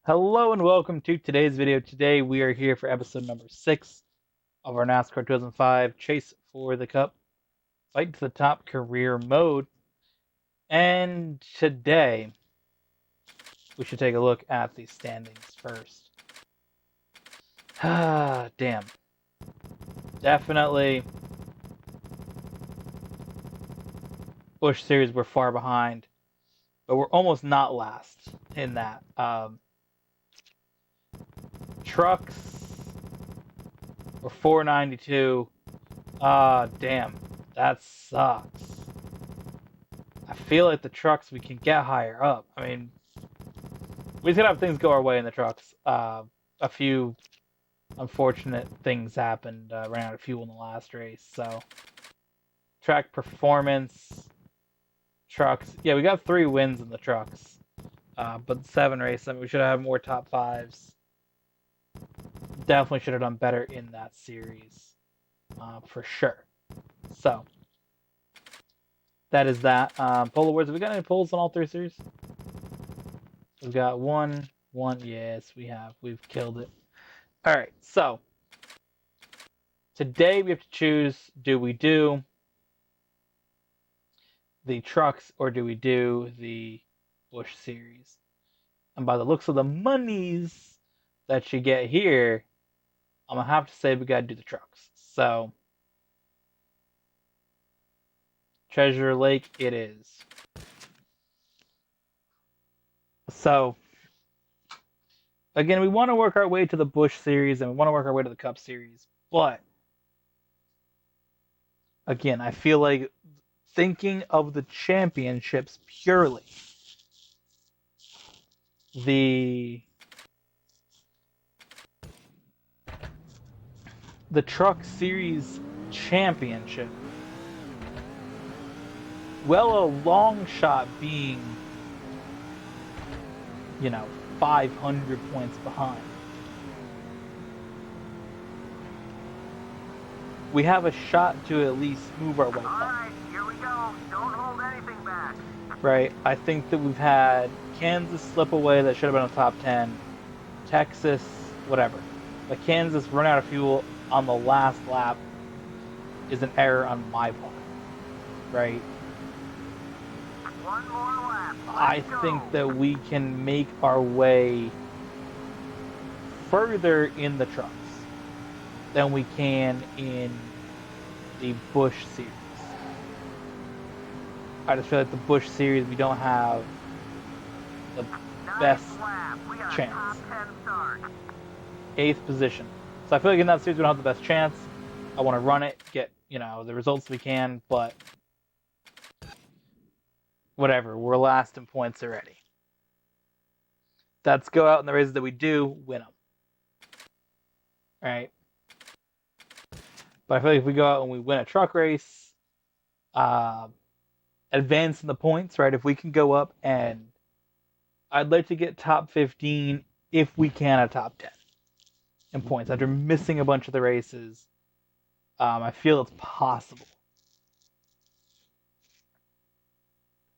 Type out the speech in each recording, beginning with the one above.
Hello and welcome to today's video. Today we are here for episode number 6 of our NASCAR 2005 Chase for the Cup Fight to the Top career mode. And today we should take a look at the standings first. Ah, damn. Definitely Busch Series we're far behind, but we're almost not last in that. Trucks we're 492. Ah, damn. That sucks. I feel like the trucks we can get higher up. I mean, we just gotta have things go our way in the trucks. A few unfortunate things happened. Ran out of fuel in the last race, so track performance, trucks. Yeah, we got 3 wins in the trucks, but 7 races. I mean, we should have more top 5s. Definitely should have done better in that series, for sure. So that is that. Poll awards. Have we got any polls on all 3 series? We've got one. Yes, we have. We've killed it. All right. So today we have to choose: do we do the trucks or do we do the Busch series? And by the looks of the monies that you get here, I'm gonna have to say we gotta do the trucks. So Treasure Lake it is. So again, we want to work our way to the Busch series and we want to work our way to the Cup series, but again, I feel like thinking of the championships purely, the Truck Series championship, well, a long shot being, 500 points behind. We have a shot to at least move our way up. Alright, here we go. Don't hold anything back. Right? I think that we've had Kansas slip away that should have been a top 10. Texas, whatever. But Kansas run out of fuel on the last lap is an error on my part. Right? One more lap. I think that we can make our way further in the trucks than we can in the Busch series. I just feel like the Busch series we don't have the best chance. 8th position. So I feel like in that series we don't have the best chance. I want to run it, get the results we can, but whatever. We're last in points already. Let's go out in the races that we do, win them. All right. But I feel like if we go out and we win a truck race, advance in the points, right? If we can go up and I'd like to get top 15 if we can a top 10 in points after missing a bunch of the races. I feel it's possible.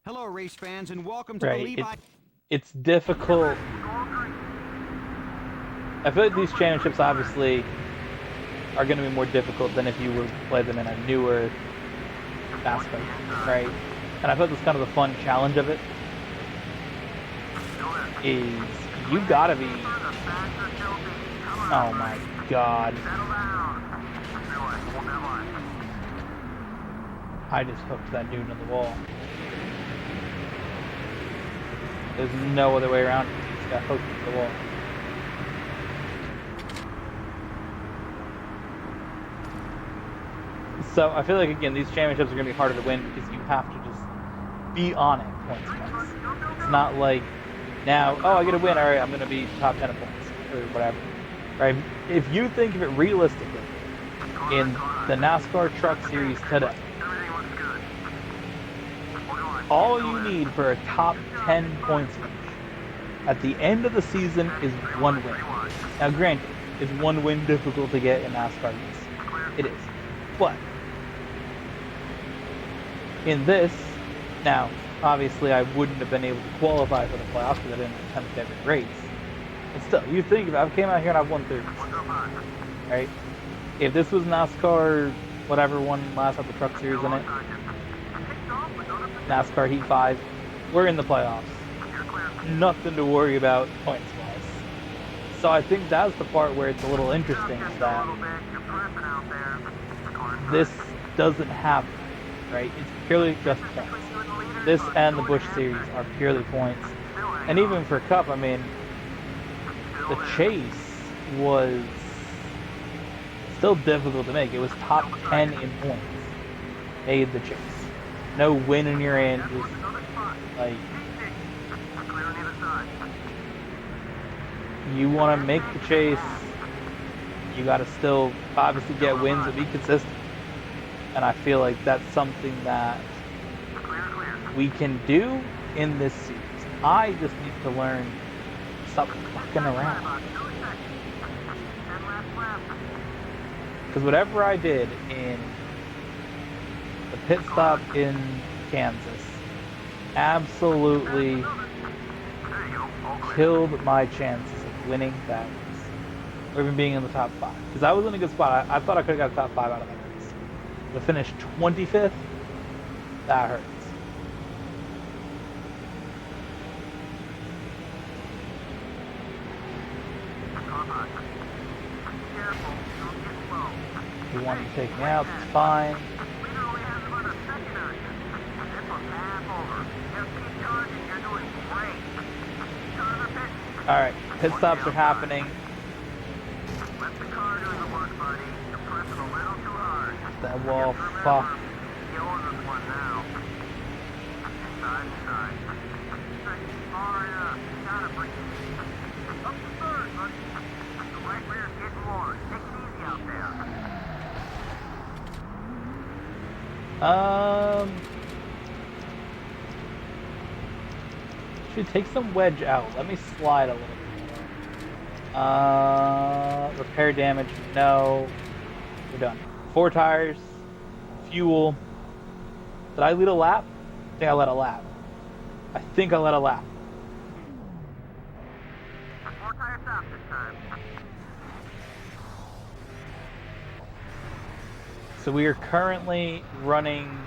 Hello, race fans, and welcome to Right. the Levi. It's difficult. I feel like these championships obviously are going to be more difficult than if you were to play them in a newer NASCAR, right? And I feel like that's kind of the fun challenge of it. Is you gotta be. Oh my god! I just hooked that dude in the wall. There's no other way around it. He just got hooked into the wall. So I feel like again these championships are going to be harder to win because you have to just be on it points wise. It's not like now, oh, I get a win, all right, I'm going to be top 10 of points or whatever. Right? If you think of it realistically, in the NASCAR Truck Series today, all you need for a top 10 points finish at the end of the season is 1 win. Now, granted, is 1 win difficult to get in NASCAR? Yes, it is. But in this, now, obviously I wouldn't have been able to qualify for the playoffs because I didn't attempt every race. But still, you think if I came out here and I've won 30, right? If this was NASCAR, whatever one last had the truck series in it, NASCAR Heat 5, we're in the playoffs. Nothing to worry about points-wise. So I think that's the part where it's a little interesting, is that this doesn't have that, right? It's purely just points. This and the Busch Series are purely points. And even for Cup, I mean, the chase was still difficult to make. It was top 10 in points. Made the chase. No win in your hand. Just like, you want to make the chase, you got to still obviously get wins and be consistent. And I feel like that's something that we can do in this series. I just need to learn to stop fucking around. Because whatever I did in the pit stop in Kansas absolutely killed my chances of winning that race, or even being in the top 5. Because I was in a good spot. I thought I could have got a top 5 out of that race. To finish 25th, that hurts. If you want to take me out, that's fine. Alright, pit stops are happening. That wall, fuck. Should take some wedge out. Let me slide a little bit. Repair damage, no. We're done. 4 tires, fuel. Did I lead a lap? I think I led a lap. I think I led a lap. 4 tire stop this time. So we are currently running,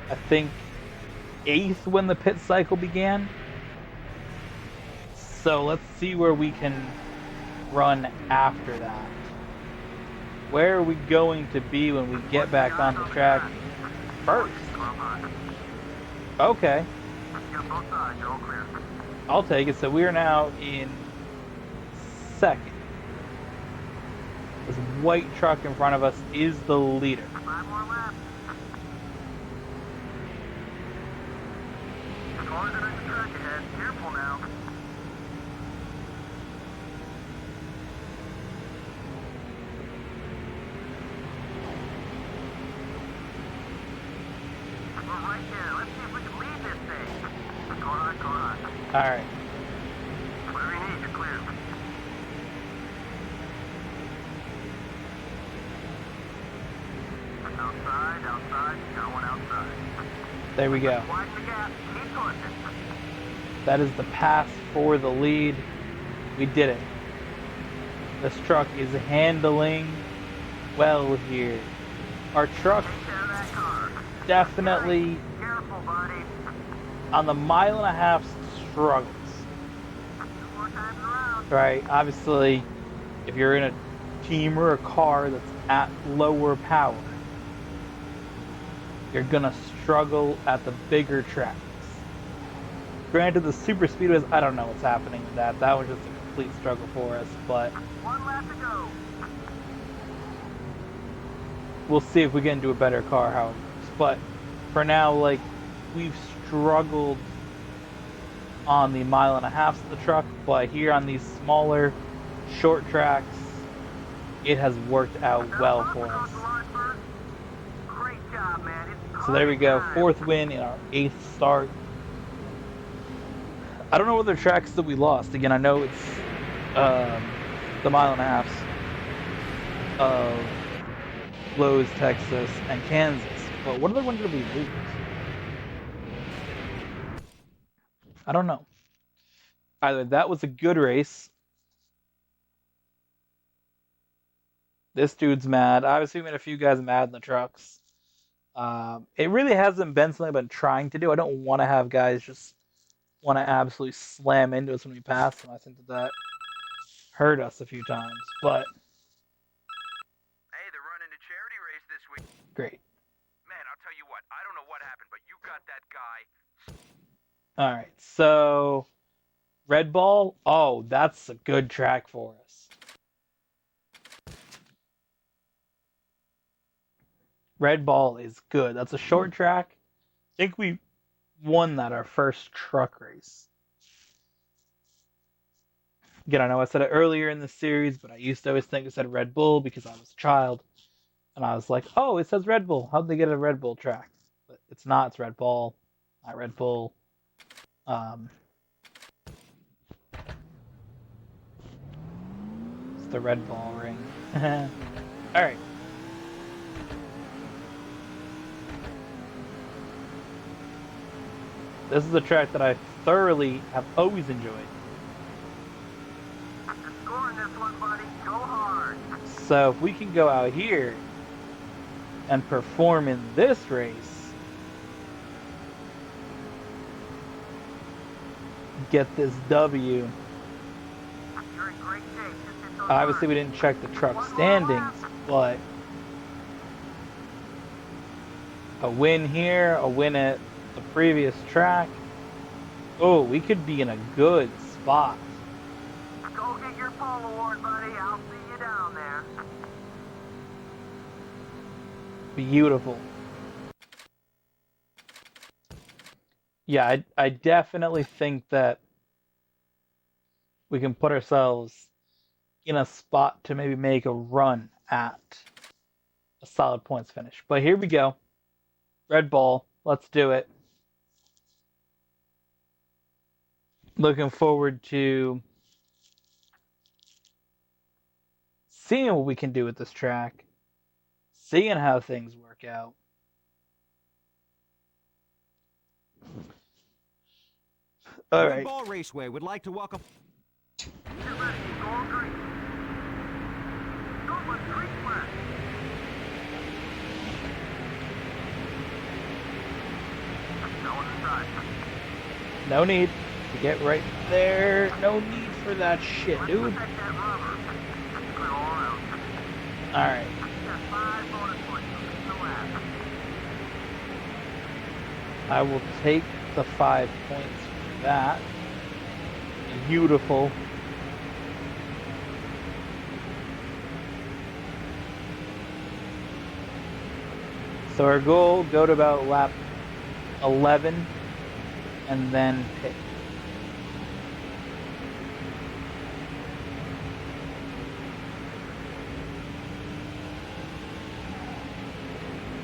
I think, 8th when the pit cycle began. So let's see where we can run after that. Where are we going to be when we get back on the track? First. Okay. I'll take it. So we are now in 2nd. This white truck in front of us is the leader. 5 more laps. Cars are in the track ahead. Careful now. We're right there. Let's see if we can lead this thing. Car on. Alright. Whatever you need, you're clear. Outside. Got one outside. There we go. Widen the gap. Keep pushing. That is the pass for the lead. We did it. This truck is handling well here. Our truck Take care of that car. definitely Careful, buddy. on the 1.5 miles struggles. 2 more times around. Right? Obviously, if you're in a team or a car that's at lower power, you're gonna struggle at the bigger tracks. Granted, the super speedways, I don't know what's happening with that. That was just a complete struggle for us, but 1 lap to go. we'll see if we get into a better car how it works. But for now, like, we've struggled on the 1.5 miles of the truck, but here on these smaller, short tracks, it has worked out well for us. Great job, man. So there we go, 4th win in our 8th start. I don't know what other tracks that we lost. Again, I know it's the 1.5 miles of Lowe's, Texas, and Kansas. But what other ones did we lose? I don't know. Either that was a good race. This dude's mad. Obviously, we made a few guys mad in the trucks. It really hasn't been something I've been trying to do. I don't want to have guys just want to absolutely slam into us when we pass them. I think that hurt us a few times, but Hey, they're running a charity race this week. great. Man, I'll tell you what. I don't know what happened, but you got that guy. All right, so Red Ball. Oh, that's a good track for us. Red Ball is good. That's a short track. I think we won that our first truck race. Again, I know I said it earlier in the series, but I used to always think it said Red Bull because I was a child. And I was like, oh, it says Red Bull. How'd they get a Red Bull track? But it's not. It's Red Ball, not Red Bull. It's the Red Ball ring. All right. This is a track that I thoroughly have always enjoyed. You're scoring this one, buddy. Go hard. So if we can go out here and perform in this race, get this W. You're in great shape. Just hit those Obviously, we lines. didn't check the truck standings, but a win here, a win at the previous track. Oh, we could be in a good spot. Go get your pole award, buddy. I'll see you down there. Beautiful. Yeah, I definitely think that we can put ourselves in a spot to maybe make a run at a solid points finish. But here we go. Red Ball. Let's do it. Looking forward to seeing what we can do with this track, seeing how things work out. All Red right. Ball Raceway would like to welcome. Get ready. Go on green. Go with green flag. No one inside. No need to get right there. No need for that shit, Let's dude. protect that rubber. It's clear all around. All right. You got 5 bonus points. So lead the lap. I will take the 5 points for that. Beautiful. So our goal, go to about lap 11 and then pit.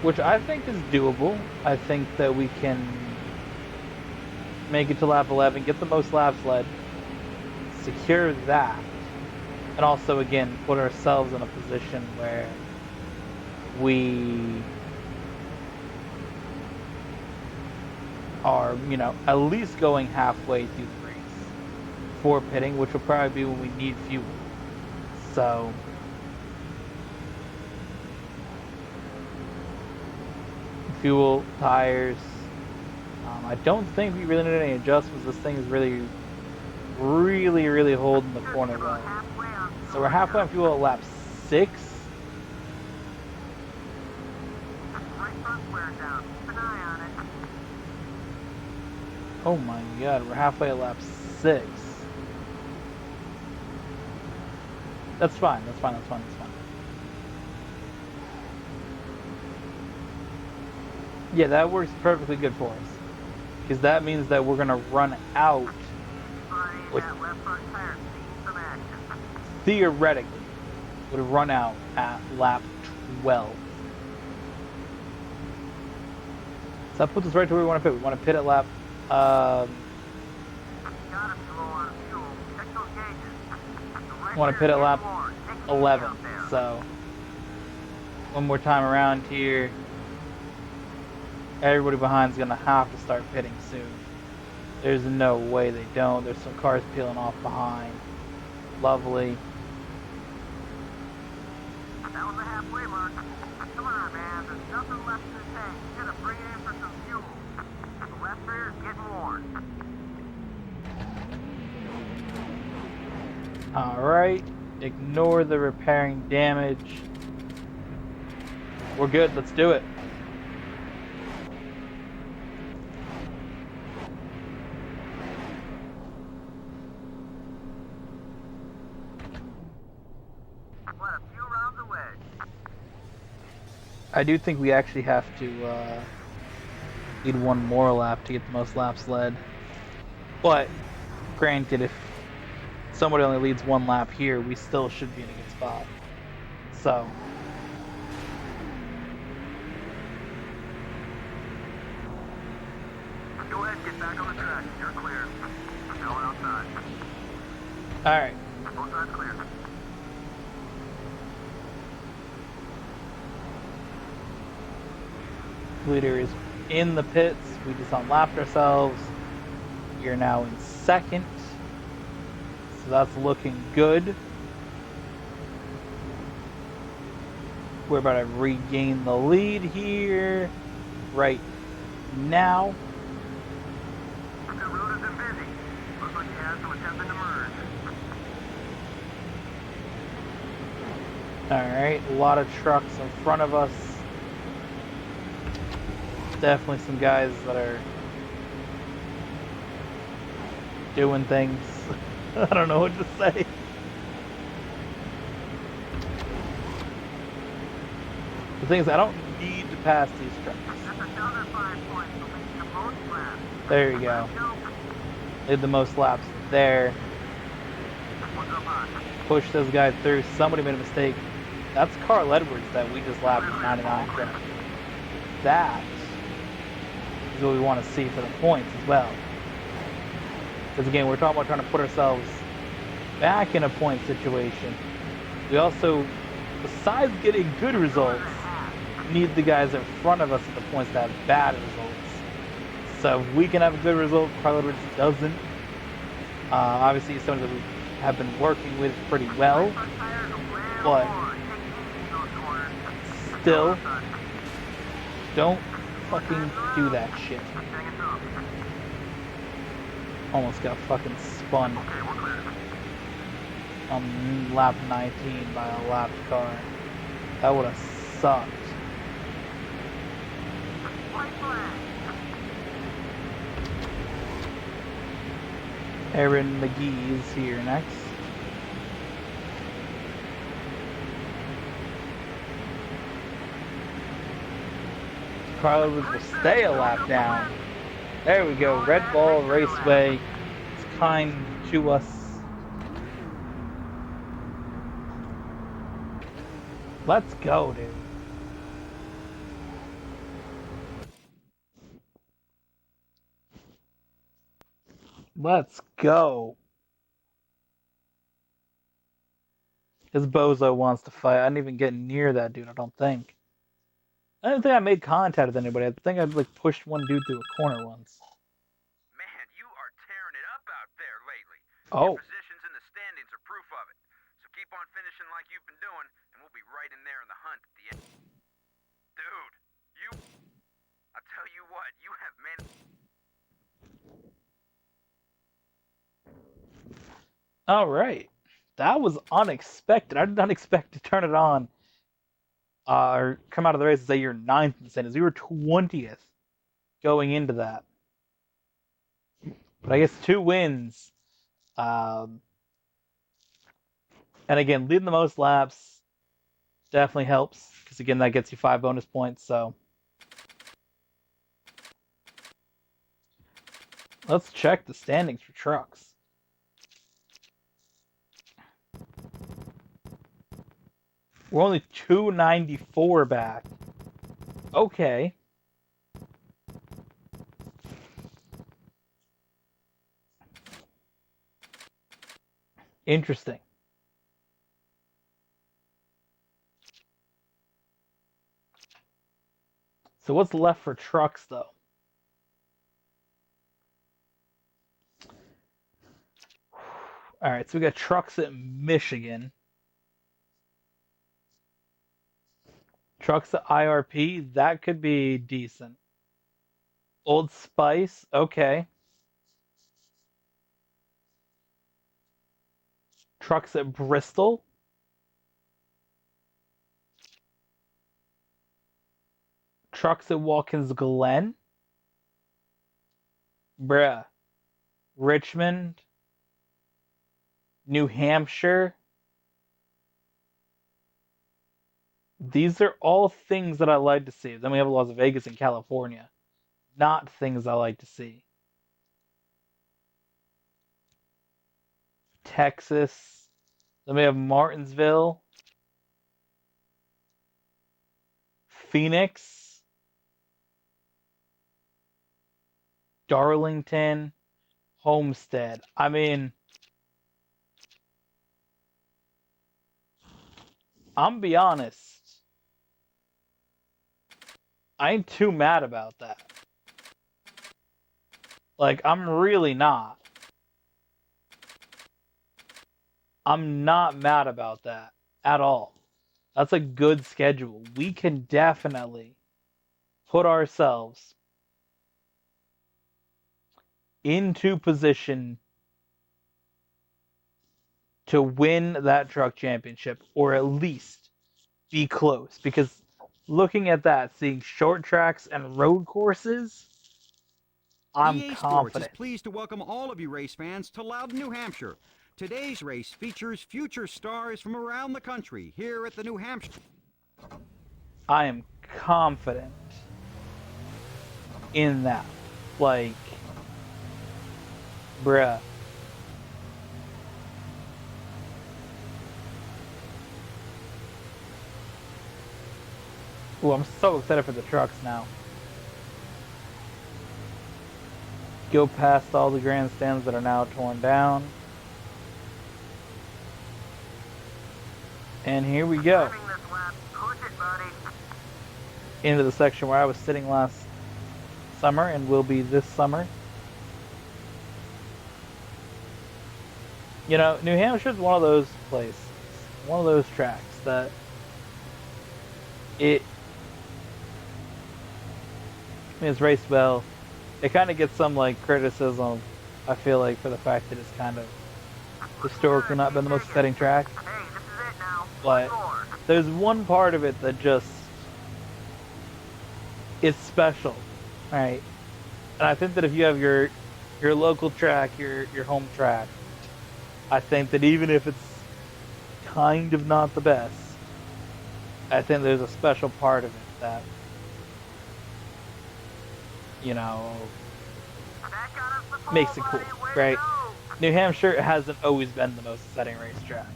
Which I think is doable. I think that we can make it to lap 11, get the most laps led, secure that, and also, again, put ourselves in a position where we are, at least going halfway through the race for pitting, which will probably be when we need fuel. So fuel, tires. I don't think we really need any adjustments. This thing is really holding the corner well. So we're halfway on fuel at lap 6. Right front wearing down. Keep an eye on it. Oh my god, we're halfway at lap 6. That's fine. Yeah, that works perfectly good for us. Because that means that we're going to run out, with, That left front tire seeing some action. theoretically, would run out at lap 12. So that puts us right to where we want to pit. We want to pit at lap, Got him low on fuel. Check those gauges. want to pit at lap 11. So, one more time around here. Everybody behind is going to have to start pitting soon. There's no way they don't. There's some cars peeling off behind. Lovely. That was the halfway mark. Come on, man. There's nothing left in the tank. You gotta bring it in for some fuel. The left rear's getting worn. Alright. Ignore the repairing damage. We're good. Let's do it. What, a few rounds away? I do think we actually have to need one more lap to get the most laps led. But, granted, if somebody only leads one lap here, we still should be in a good spot. So, Go ahead and get back on the track. You're clear. No one outside. alright. Both sides clear. Leader is in the pits. We just unlapped ourselves. We are now in second. So that's looking good. We're about to regain the lead here right now. The road has been busy. Looks like you had some attempting to merge. Alright, a lot of trucks in front of us. Definitely some guys that are doing things. I don't know what to say. The thing is, I don't need to pass these trucks. That's another 5 points to lead the most laps. There you go. Let's go. Lead the most laps there. What's up high? Push those guys through. Somebody made a mistake. That's Carl Edwards that we just lapped with 99 truck. That is what we want to see for the points as well. Because again, we're talking about trying to put ourselves back in a point situation. We also, besides getting good results, need the guys in front of us at the points to have bad results. So if we can have a good result, Carl Edwards doesn't. Obviously, he's someone that we have been working with pretty well, but still, don't fucking do that shit. Almost got fucking spun on lap 19 by a lapped car. That would have sucked. Aaron McGee is here next. Carl Edwards will stay a lap down. There we go. Red Ball Raceway is kind to us. Let's go, dude. Let's go. This bozo wants to fight. I didn't even get near that dude, I don't think. I didn't think I made contact with anybody. I think I like pushed one dude through a corner once. Man, you are tearing it up out there lately. Oh. Your positions in the standings are proof of it. So keep on finishing like you've been doing, and we'll be right in there in the hunt at the end. Dude, I tell you what, you have All right. That was unexpected. I did not expect to turn it on or come out of the race and say you're 9th in the standings. We were 20th going into that. But I guess 2 wins. And again, leading the most laps definitely helps. Because again, that gets you 5 bonus points. So let's check the standings for trucks. We're only 294 back. Okay. Interesting. So what's left for trucks, though? All right, so we got trucks at Michigan. Trucks at IRP, that could be decent. Old Spice, okay. Trucks at Bristol. Trucks at Watkins Glen. Bruh. Richmond. New Hampshire. These are all things that I like to see. Then we have Las Vegas and California. Not things I like to see. Texas. Then we have Martinsville. Phoenix. Darlington. Homestead. I mean, I'm be honest. I ain't too mad about that. Like, I'm really not. I'm not mad about that at all. That's a good schedule. We can definitely put ourselves into position to win that truck championship, or at least be close. Because looking at that, seeing short tracks and road courses, I'm EA Sports is confident. pleased to welcome all of you race fans to Loudon, New Hampshire. Today's race features future stars from around the country here at the New Hampshire. I am confident in that. Like, bruh. Ooh, I'm so excited for the trucks now. Go past all the grandstands that are now torn down. And here we go. Into the section where I was sitting last summer and will be this summer. You know, New Hampshire's one of those places, one of those tracks that it's raced well. It kind of gets some like criticism, I feel like, for the fact that it's kind of historically not been the most exciting track. But there's one part of it that just, it's special, right? And I think that if you have your local track, your home track, I think that even if it's kind of not the best, I think there's a special part of it that, you know, makes it cool, right? New Hampshire hasn't always been the most exciting racetrack.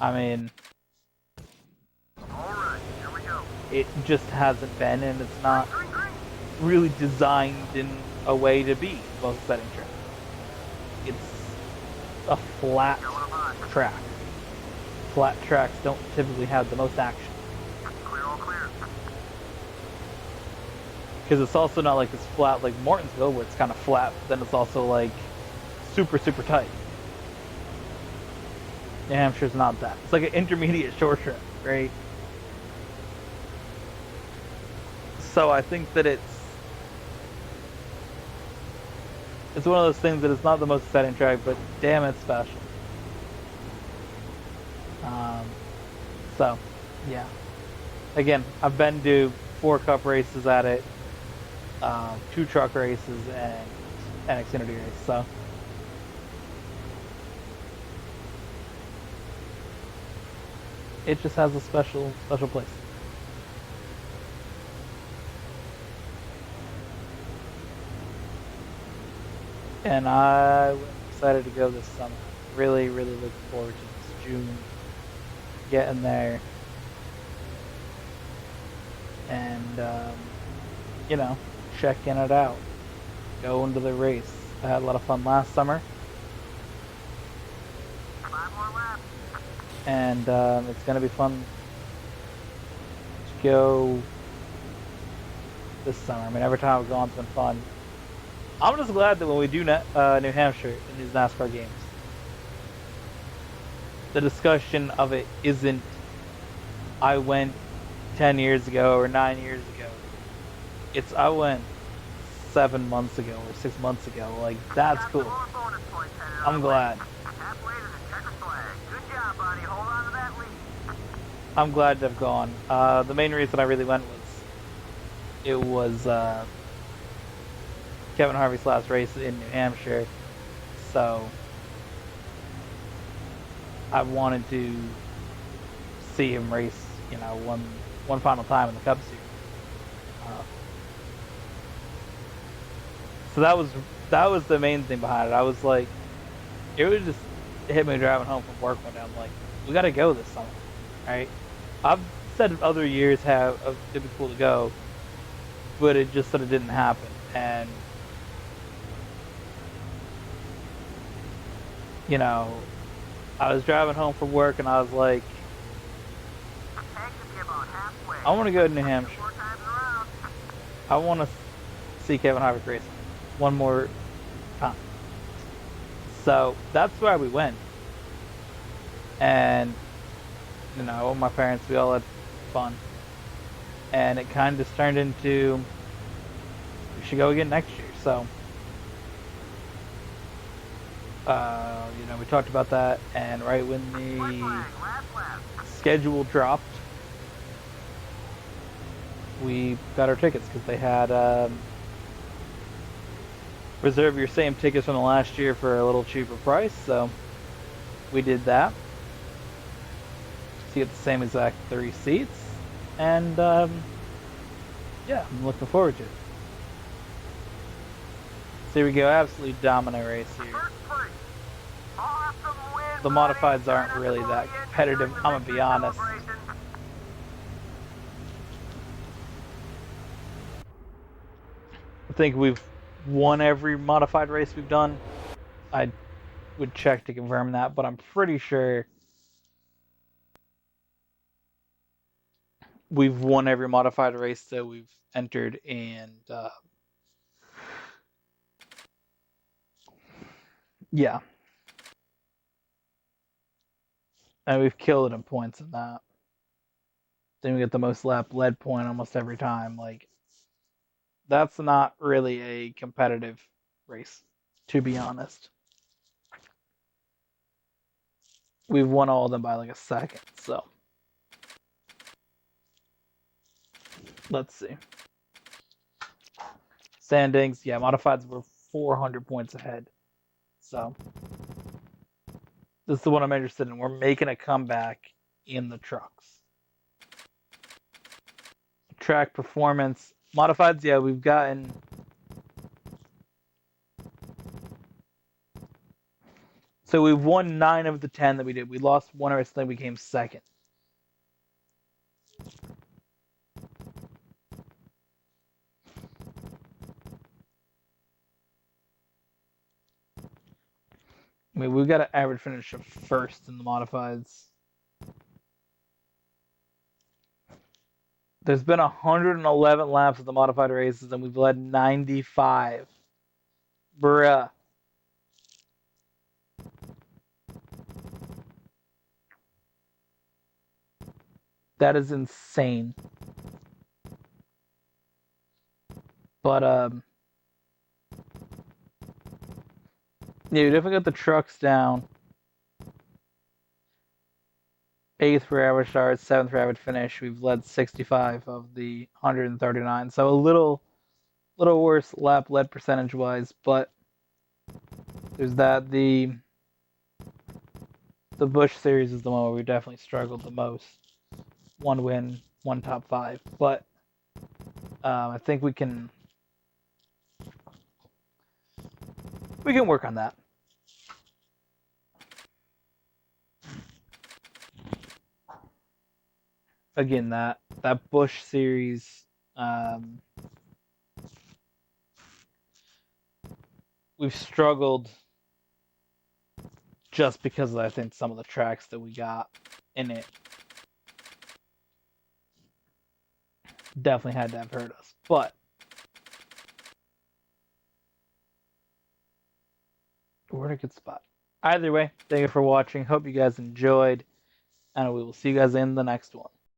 I mean, it just hasn't been, and it's not really designed in a way to be the most exciting track. It's a flat track. Flat tracks don't typically have the most action. Because it's also not like it's flat like Martinsville, where it's kind of flat, but then it's also like super, super tight. New Hampshire's not that. It's like an intermediate short track, right? So I think that it's one of those things that it's not the most exciting track, but damn, it's special. So, yeah. Again, I've been to 4 cup races at it, 2 truck races, and an Xfinity race. So, it just has a special place. And I'm excited to go this summer. Really, really looking forward to this June. Getting there. And, you know, checking it out. Going to the race. I had a lot of fun last summer. 5 more laps. And it's going to be fun to go this summer. I mean, every time I've gone, it's been fun. I'm just glad that when we do New Hampshire in these NASCAR games, the discussion of it isn't I went 10 years ago or 9 years ago. It's I went 7 months ago or 6 months ago. Like, that's Got some cool. more bonus points headed I'm our glad. way. Halfway to the checker flag. Good job, buddy. Hold on to that lead. I'm glad to have gone. The main reason I really went was it was Kevin Harvick's last race in New Hampshire, so I wanted to see him race, one final time in the Cup Series. Uh, so that was the main thing behind it. I was like, it was just hit me driving home from work one day. I'm like, we got to go this summer, right? I've said other years it'd be cool to go, but it just sort of didn't happen. And I was driving home from work and I was like, I want to go to New Hampshire. I want to see Kevin Harvick race one more time. So that's why we went. And, my parents, we all had fun. And it kind of just turned into, we should go again next year. So, we talked about that. And right when the schedule dropped, we got our tickets because they had reserve your same tickets from the last year for a little cheaper price. So we did that. So you get the same exact 3 seats. And yeah, I'm looking forward to it. So here we go, absolutely dominant race here. The modifieds aren't really that competitive, I'm gonna be honest. I think we've won every modified race we've done. I would check to confirm that, but I'm pretty sure we've won every modified race that we've entered, and yeah. And we've killed it in points in that. Then we get the most lap lead point almost every time. Like, that's not really a competitive race, to be honest. We've won all of them by like a second, so let's see. Standings, yeah, modifieds were 400 points ahead. So this is the one I'm interested in. We're making a comeback in the trucks. Track performance. Modifieds, yeah, we've gotten... So we've won 9 of the 10 that we did. We lost 1 race, then we came second. I mean, we've got an average finish of first in the modifieds. There's been 111 laps of the modified races, and we've led 95. Bruh. That is insane. But, yeah, we definitely got the trucks down. 8th for average start, 7th for average finish. We've led 65 of the 139. So a little worse lap led percentage wise, but there's that. The Busch Series is the one where we definitely struggled the most. 1 win, 1 top 5. But I think we can work on that. Again, that Busch Series, we've struggled just because of, I think, some of the tracks that we got in it definitely had to have hurt us. But we're in a good spot. Either way, thank you for watching. Hope you guys enjoyed, and we will see you guys in the next one.